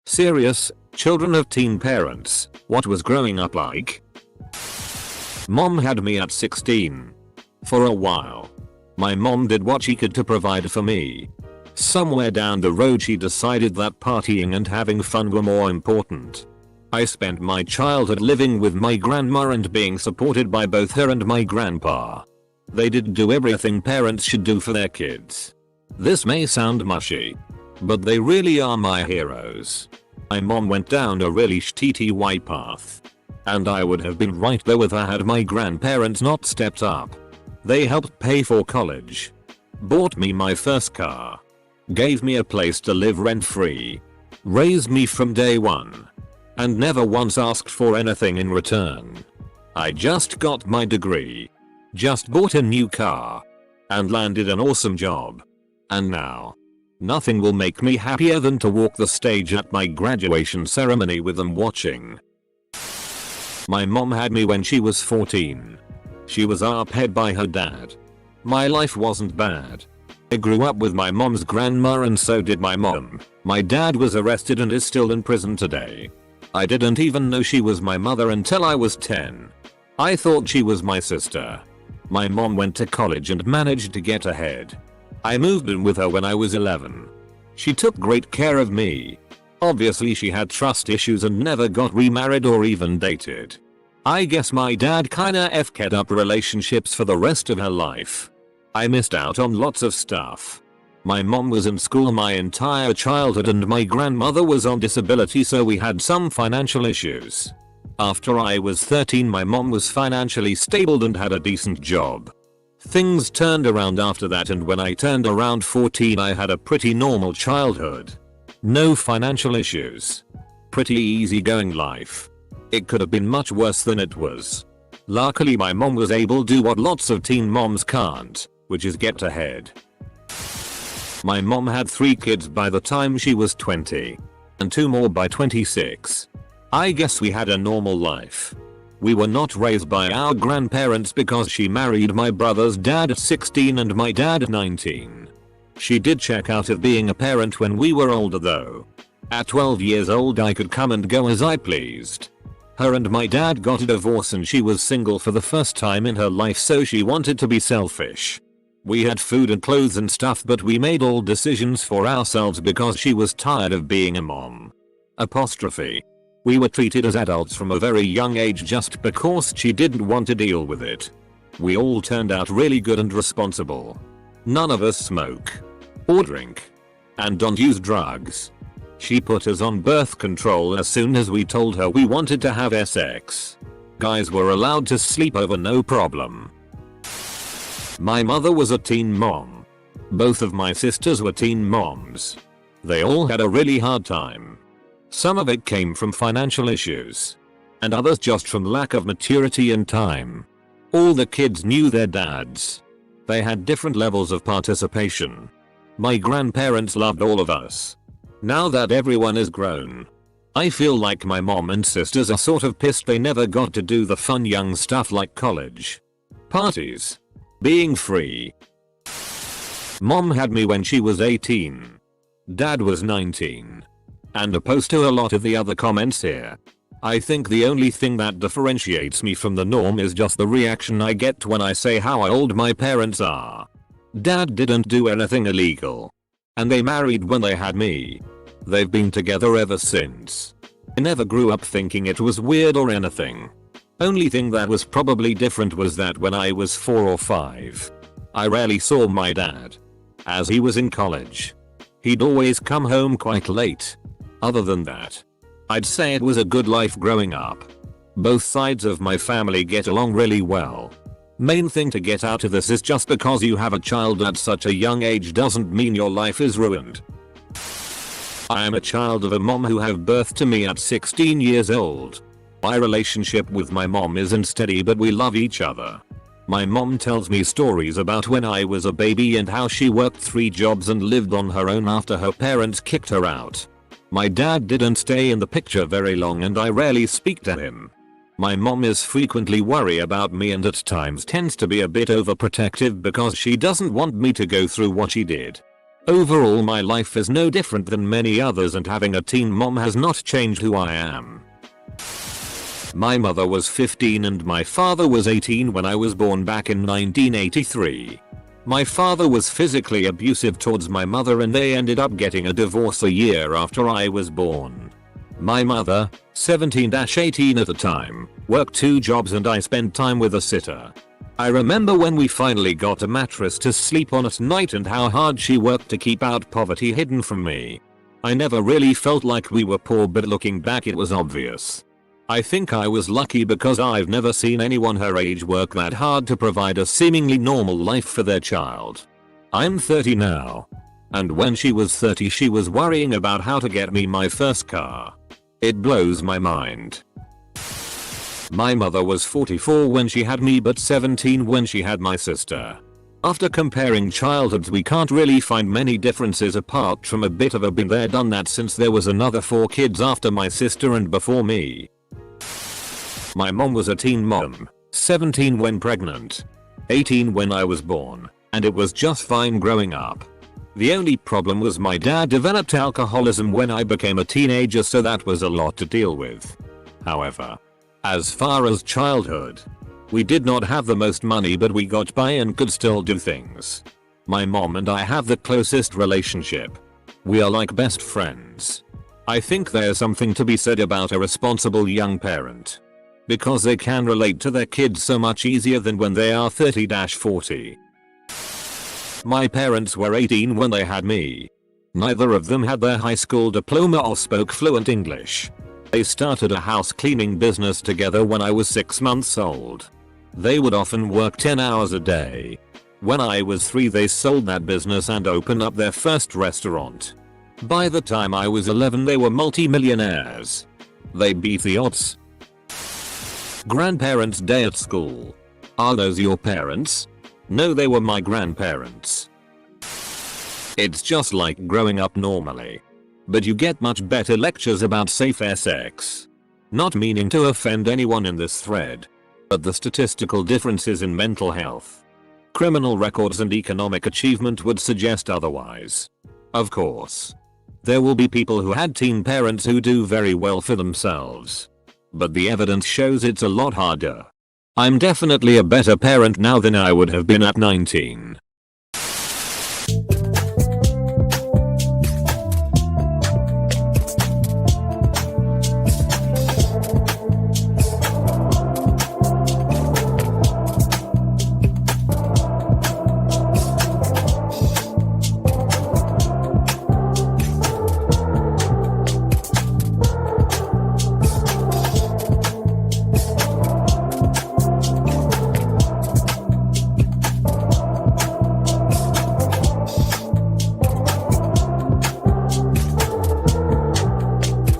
Serious, children of teen parents, what was growing up like? Mom had me at 16. For a while. My mom did what she could to provide for me. Somewhere down the road she decided that partying and having fun were more important. I spent my childhood living with my grandma and being supported by both her and my grandpa. They did do everything parents should do for their kids. This may sound mushy, but they really are my heroes. My mom went down a really shitty path. And I would have been right there with her had my grandparents not stepped up. They helped pay for college. Bought me my first car. Gave me a place to live rent-free. Raised me from day one. And never once asked for anything in return. I just got my degree. Just bought a new car. And landed an awesome job. And now, nothing will make me happier than to walk the stage at my graduation ceremony with them watching. My mom had me when she was 14. She was up-head by her dad. My life wasn't bad. I grew up with my mom's grandma and so did my mom. My dad was arrested and is still in prison today. I didn't even know she was my mother until I was 10. I thought she was my sister. My mom went to college and managed to get ahead. I moved in with her when I was 11. She took great care of me. Obviously she had trust issues and never got remarried or even dated. I guess my dad kinda fk'd up relationships for the rest of her life. I missed out on lots of stuff. My mom was in school my entire childhood and my grandmother was on disability so we had some financial issues. After I was 13 my mom was financially stable and had a decent job. Things turned around after that and when I turned around 14 I had a pretty normal childhood. No financial issues. Pretty easygoing life. It could have been much worse than it was. Luckily my mom was able to do what lots of teen moms can't, which is get ahead. My mom had 3 kids by the time she was 20. And 2 more by 26. I guess we had a normal life. We were not raised by our grandparents because she married my brother's dad at 16 and my dad at 19. She did check out of being a parent when we were older though. At 12 years old I could come and go as I pleased. Her and my dad got a divorce and she was single for the first time in her life so she wanted to be selfish. We had food and clothes and stuff but we made all decisions for ourselves because she was tired of being a mom. Apostrophe. We were treated as adults from a very young age just because she didn't want to deal with it. We all turned out really good and responsible. None of us smoke. Or drink. And don't use drugs. She put us on birth control as soon as we told her we wanted to have sex. Guys were allowed to sleep over no problem. My mother was a teen mom. Both of my sisters were teen moms. They all had a really hard time. Some of it came from financial issues. And others just from lack of maturity and time. All the kids knew their dads. They had different levels of participation. My grandparents loved all of us. Now that everyone is grown, I feel like my mom and sisters are sort of pissed they never got to do the fun young stuff like college. Parties. Being free. Mom had me when she was 18. Dad was 19. And opposed to a lot of the other comments here. I think the only thing that differentiates me from the norm is just the reaction I get when I say how old my parents are. Dad didn't do anything illegal. And they married when they had me. They've been together ever since. I never grew up thinking it was weird or anything. Only thing that was probably different was that when I was 4 or 5, I rarely saw my dad. As he was in college. He'd always come home quite late. Other than that, I'd say it was a good life growing up. Both sides of my family get along really well. Main thing to get out of this is just because you have a child at such a young age doesn't mean your life is ruined. I am a child of a mom who gave birth to me at 16 years old. My relationship with my mom isn't steady but we love each other. My mom tells me stories about when I was a baby and how she worked 3 jobs and lived on her own after her parents kicked her out. My dad didn't stay in the picture very long and I rarely speak to him. My mom is frequently worried about me and at times tends to be a bit overprotective because she doesn't want me to go through what she did. Overall my life is no different than many others and having a teen mom has not changed who I am. My mother was 15 and my father was 18 when I was born back in 1983. My father was physically abusive towards my mother and they ended up getting a divorce a year after I was born. My mother, 17-18 at the time, worked 2 jobs and I spent time with a sitter. I remember when we finally got a mattress to sleep on at night and how hard she worked to keep out poverty hidden from me. I never really felt like we were poor, but looking back it was obvious. I think I was lucky because I've never seen anyone her age work that hard to provide a seemingly normal life for their child. I'm 30 now. And when she was 30 she was worrying about how to get me my first car. It blows my mind. My mother was 44 when she had me but 17 when she had my sister. After comparing childhoods we can't really find many differences apart from a bit of a been there done that since there was another 4 kids after my sister and before me. My mom was a teen mom, 17 when pregnant, 18 when I was born, and it was just fine growing up. The only problem was my dad developed alcoholism when I became a teenager, so that was a lot to deal with. However, as far as childhood, we did not have the most money but we got by and could still do things. My mom and I have the closest relationship. We are like best friends. I think there's something to be said about a responsible young parent. Because they can relate to their kids so much easier than when they are 30-40. My parents were 18 when they had me. Neither of them had their high school diploma or spoke fluent English. They started a house cleaning business together when I was 6 months old. They would often work 10 hours a day. When I was 3 they sold that business and opened up their first restaurant. By the time I was 11 they were multi-millionaires. They beat the odds. Grandparents' day at school. Are those your parents? No, they were my grandparents. It's just like growing up normally. But you get much better lectures about safer sex. Not meaning to offend anyone in this thread. But the statistical differences in mental health, criminal records and economic achievement would suggest otherwise. Of course, there will be people who had teen parents who do very well for themselves. But the evidence shows it's a lot harder. I'm definitely a better parent now than I would have been at 19.